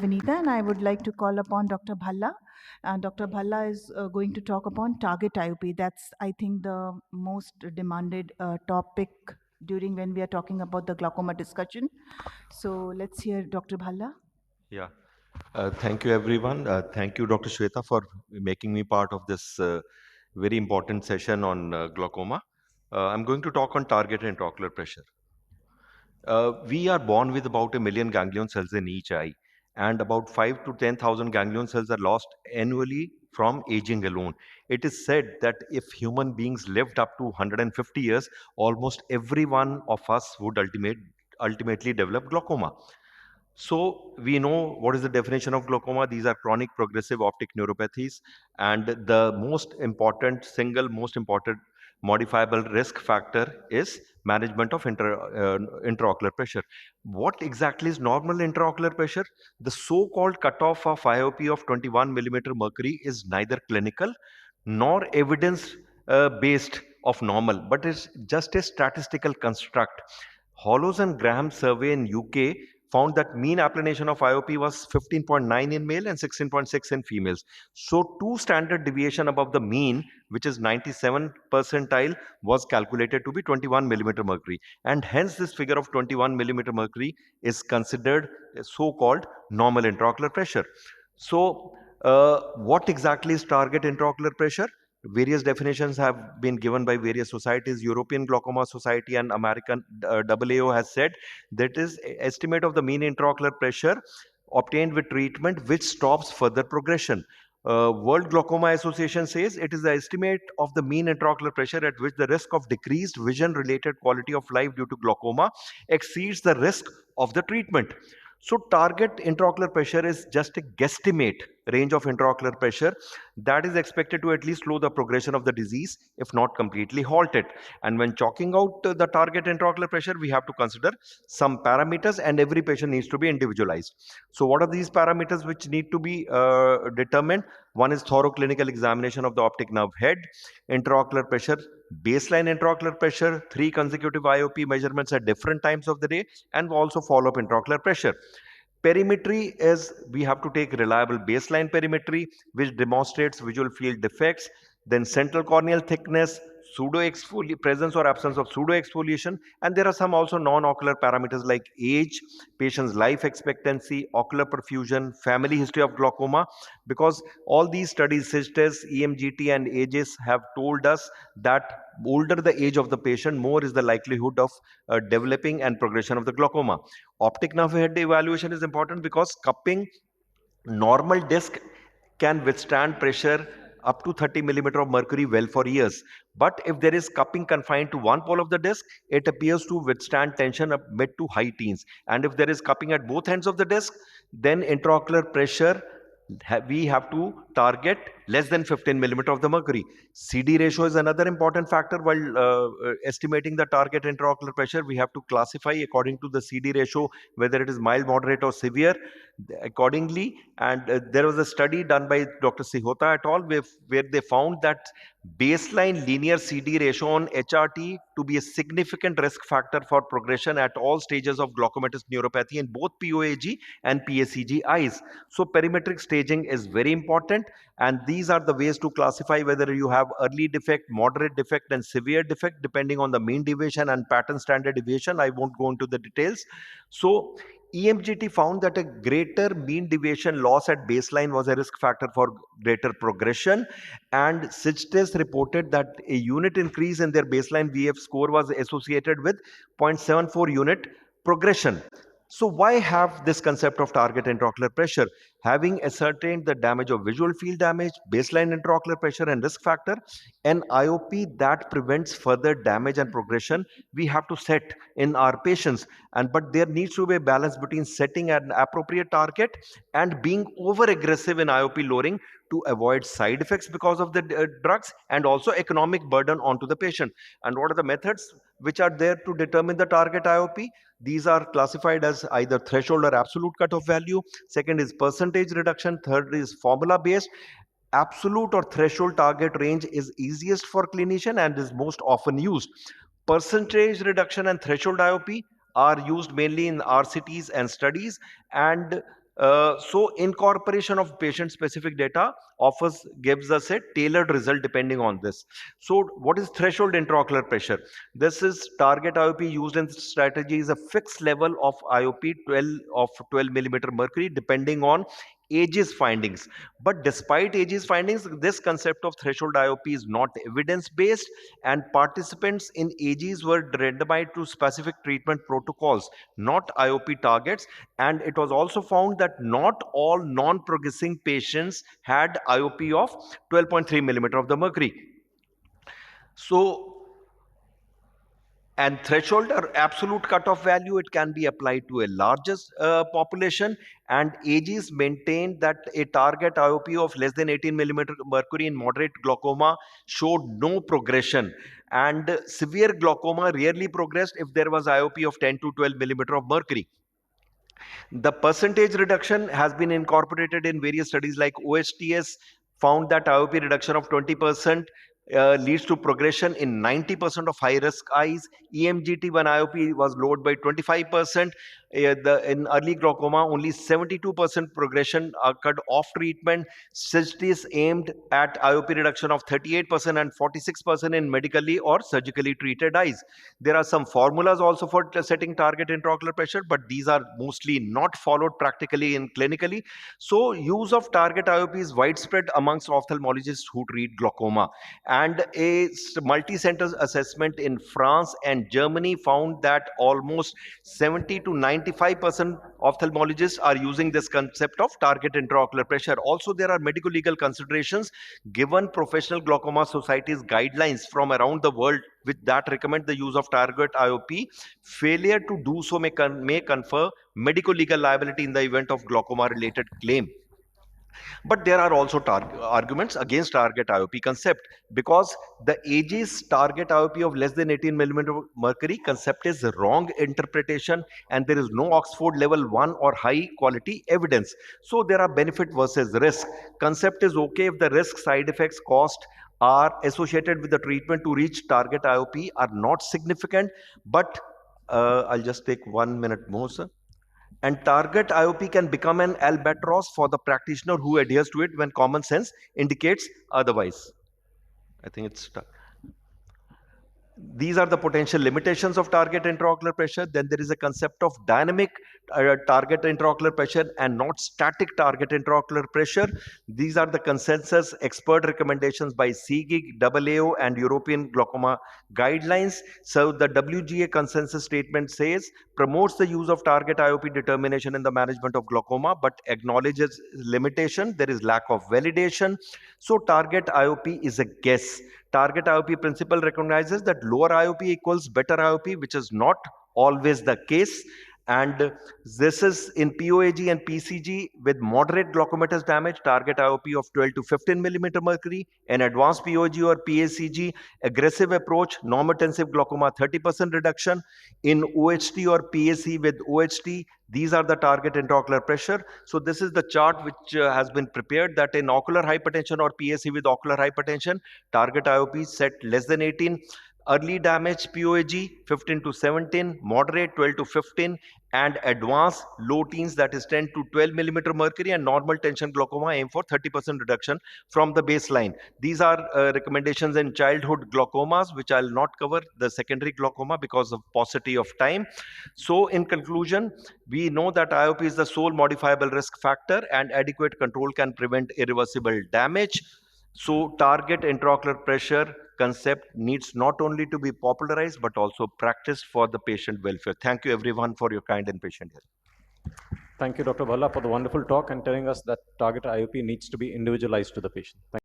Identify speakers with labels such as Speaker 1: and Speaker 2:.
Speaker 1: Vinita, and I would like to call upon Dr. Bhalla. Dr. Bhalla is going to talk upon target IOP. That's, I think, the most demanded topic during when we are talking about the glaucoma discussion. So let's hear Dr. Bhalla.
Speaker 2: Yeah. Thank you, everyone. Thank you, Dr. Shweta, for making me part of this very important session on glaucoma. I'm going to talk on target intraocular pressure. We are born with about 1 million ganglion cells in each eye, and about 5 to 10,000 ganglion cells are lost annually from aging alone. It is said that if human beings lived up to 150 years, almost every one of us would ultimately develop glaucoma. So we know what is the definition of glaucoma. These are chronic progressive optic neuropathies, and the most important modifiable risk factor is management of intraocular pressure. What exactly is normal intraocular pressure? The so-called cutoff of IOP of 21 millimeter mercury is neither clinical nor evidence based of normal, but it's just a statistical construct. Hollows and Graham survey in UK found that mean applanation of IOP was 15.9 in male and 16.6 in females. So two standard deviation above the mean, which is 97 percentile, was calculated to be 21 millimeter mercury. And hence this figure of 21 millimeter mercury is considered a so-called normal intraocular pressure. So what exactly is target intraocular pressure? Various definitions have been given by various societies. European Glaucoma Society and American AAO has said that is estimate of the mean intraocular pressure obtained with treatment which stops further progression. World Glaucoma Association says it is the estimate of the mean intraocular pressure at which the risk of decreased vision related quality of life due to glaucoma exceeds the risk of the treatment. So target intraocular pressure is just a guesstimate range of intraocular pressure that is expected to at least slow the progression of the disease, if not completely halt it. And when chalking out the target intraocular pressure, we have to consider some parameters, and every patient needs to be individualized. So what are these parameters which need to be determined? One is thorough clinical examination of the optic nerve head, intraocular pressure, baseline intraocular pressure, 3 consecutive IOP measurements at different times of the day, and also follow-up intraocular pressure. Perimetry is we have to take reliable baseline perimetry which demonstrates visual field defects, then central corneal thickness, presence or absence of pseudo exfoliation, and there are some also non-ocular parameters like age, patient's life expectancy, ocular perfusion, family history of glaucoma, because all these studies such as EMGT and AGES have told us that older the age of the patient, more is the likelihood of developing and progression of the glaucoma. Optic nerve head evaluation is important because cupping normal disc can withstand pressure up to 30 millimeter of mercury well for years. But if there is cupping confined to one pole of the disc, it appears to withstand tension up mid to high teens. And if there is cupping at both ends of the disc, then intraocular pressure we have to target less than 15 millimeter of the mercury. CD ratio is another important factor while estimating the target intraocular pressure. We have to classify according to the CD ratio whether it is mild, moderate, or severe accordingly. And there was a study done by Dr. Sihota et al. Where they found that baseline linear CD ratio on HRT to be a significant risk factor for progression at all stages of glaucomatous neuropathy in both POAG and PACG eyes. So perimetric staging is very important, and these are the ways to classify whether you have early defect, moderate defect, and severe defect depending on the mean deviation and pattern standard deviation. I won't go into the details. So EMGT found that a greater mean deviation loss at baseline was a risk factor for greater progression, and SIGTES reported that a unit increase in their baseline VF score was associated with 0.74 unit progression. So why have this concept of target intraocular pressure? Having ascertained the damage of visual field damage, baseline intraocular pressure and risk factor, an IOP that prevents further damage and progression, we have to set in our patients. And but there needs to be a balance between setting an appropriate target and being over aggressive in IOP lowering to avoid side effects because of the drugs and also economic burden onto the patient. And what are the methods which are there to determine the target IOP? These are classified as either threshold or absolute cutoff value. Second is percentage reduction. Third is formula based. Absolute or threshold target range is easiest for clinician and is most often used. Percentage reduction and threshold IOP are used mainly in RCTs and studies, and So incorporation of patient specific data offers gives us a tailored result depending on this. So what is threshold intraocular pressure? This is target IOP used in strategy is a fixed level of IOP 12 millimeter mercury depending on AG's findings. But despite AG's findings, this concept of threshold IOP is not evidence based, and participants in AGs were randomized to specific treatment protocols, not IOP targets. And it was also found that not all non-progressing patients had IOP of 12.3 millimeter of the mercury. So, and threshold or absolute cutoff value, it can be applied to a largest population, and AGs maintained that a target IOP of less than 18 millimeter mercury in moderate glaucoma showed no progression, and severe glaucoma rarely progressed if there was IOP of 10 to 12 millimeter of mercury. The percentage reduction has been incorporated in various studies like OHTS found that IOP reduction of 20% leads to progression in 90% of high risk eyes. EMGT when IOP was lowered by 25%. In early glaucoma, only 72% progression occurred off treatment. Studies aimed at IOP reduction of 38% and 46% in medically or surgically treated eyes. There are some formulas also for setting target intraocular pressure, but these are mostly not followed practically and clinically. So use of target IOP is widespread amongst ophthalmologists who treat glaucoma. And a multi-center assessment in France and Germany found that almost 70 to 95% ophthalmologists are using this concept of target intraocular pressure. Also, there are medical legal considerations given professional glaucoma societies guidelines from around the world which that recommend the use of target IOP. Failure to do so may confer medical legal liability in the event of glaucoma related claim. But there are also arguments against target IOP concept, because the AG's target IOP of less than 18 millimeter mercury concept is a wrong interpretation, and there is no Oxford level 1 or high quality evidence. So there are benefit versus risk. Concept is okay if the risk, side effects, cost are associated with the treatment to reach target IOP are not significant. But I'll just take 1 minute more, sir. And target IOP can become an albatross for the practitioner who adheres to it when common sense indicates otherwise. I think it's these are the potential limitations of target intraocular pressure. Then there is a concept of dynamic target intraocular pressure and not static target intraocular pressure. These are the consensus expert recommendations by CGIG, AAO, and European glaucoma guidelines. So the WGA consensus statement says promotes the use of target IOP determination in the management of glaucoma, but acknowledges limitation. There is lack of validation. So target IOP is a guess. Target IOP principle recognizes that lower IOP equals better IOP, which is not always the case. And this is in POAG and PCG with moderate glaucomatous damage, target IOP of 12 to 15 millimeter mercury. In advanced POG or PACG, aggressive approach, normotensive glaucoma, 30% reduction. In OHT or PAC with OHT, these are the target intraocular pressure. So this is the chart which has been prepared that in ocular hypertension or PAC with ocular hypertension, target IOP set less than 18. Early damage POAG 15 to 17, moderate 12 to 15, and advanced low teens, that is 10 to 12 millimeter mercury, and normal tension glaucoma aim for 30% reduction from the baseline. These are recommendations in childhood glaucomas, which I'll not cover the secondary glaucoma because of paucity of time. So in conclusion, we know that IOP is the sole modifiable risk factor, and adequate control can prevent irreversible damage. So target intraocular pressure concept needs not only to be popularized but also practiced for the patient welfare. Thank you everyone for your kind and patient help.
Speaker 3: Thank you, Dr. Bhalla, for the wonderful talk and telling us that target IOP needs to be individualized to the patient. Thank